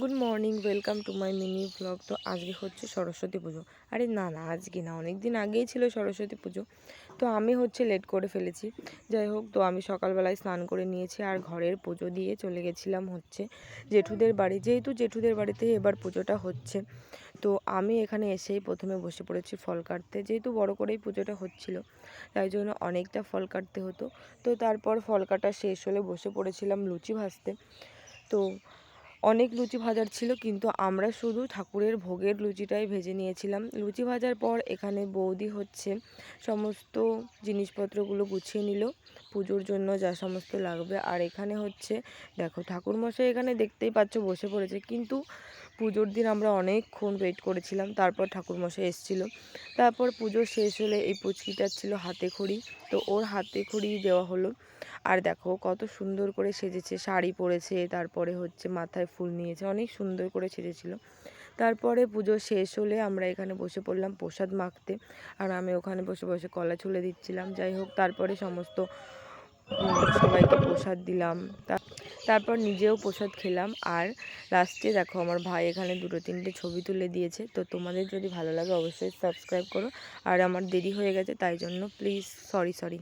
Good morning, welcome to my mini blog. তো আজকে হচ্ছে সরস্বতী পুজো। আরে না না, আজকে না, অনেক দিন আগেই ছিল সরস্বতী পুজো। তো আমি লেট করে ফেলেছি। যাই হোক, তো আমি সকালবেলায় স্নান করে নিয়েছি আর ঘরের পুজো দিয়ে চলে গেছিলাম জেঠুদের বাড়ি, যেহেতু জেঠুদের বাড়িতেই এবার পুজোটা হচ্ছে। তো আমি এখানে এসেই প্রথমে বসে পড়েছি ফল কাটতে, যেহেতু বড় করেই পুজোটা হচ্ছিল, তাই জন্য অনেকটা ফল কাটতে হতো। তো তারপর ফল কাটা শেষ হলে বসে পড়েছিলাম লুচি ভাজতে। তো অনেক লুচি ভাজার ছিল, কিন্তু আমরা শুধু ঠাকুরের ভোগের লুচিটাই ভেজে নিয়েছিলাম। লুচি ভাজার পর এখানে বৌদি সমস্ত জিনিসপত্রগুলো গুছিয়ে নিল পুজোর জন্য, যা সমস্ত লাগবে। আর এখানে দেখো, ঠাকুরমশাই এখানে দেখতেই পাচ্ছ বসে পড়েছে, কিন্তু পুজোর দিন আমরা অনেকক্ষণ ওয়েট করেছিলাম, তারপর ঠাকুরমশাই এসেছিল। তারপর পুজো শেষ হলে এই পুচকিটার ছিল হাতে খড়ি, তো ওর হাতে খড়ি দেওয়া হলো। আর দেখো কত সুন্দর করে সেজেছে, শাড়ি পরেছে, তারপরে মাথায় ফুল নিয়েছে, অনেক সুন্দর করে সেজেছিল। তারপরে পুজো শেষ হলে আমরা এখানে বসে পড়লাম প্রসাদ মাখতে, আর আমি ওখানে বসে বসে কলা ছুলে দিচ্ছিলাম। যাই হোক, তারপরে সবাইকে প্রসাদ দিলাম, তারপর নিজেও প্রসাদ খেলাম। আর লাস্টে দেখো, আমার ভাই এখানে 2-3টে ছবি তুলে দিয়েছে। তো তোমাদের যদি ভালো লাগে অবশ্যই সাবস্ক্রাইব করো। আর আমার দেরি হয়ে গেছে, তাই জন্য প্লিজ সরি।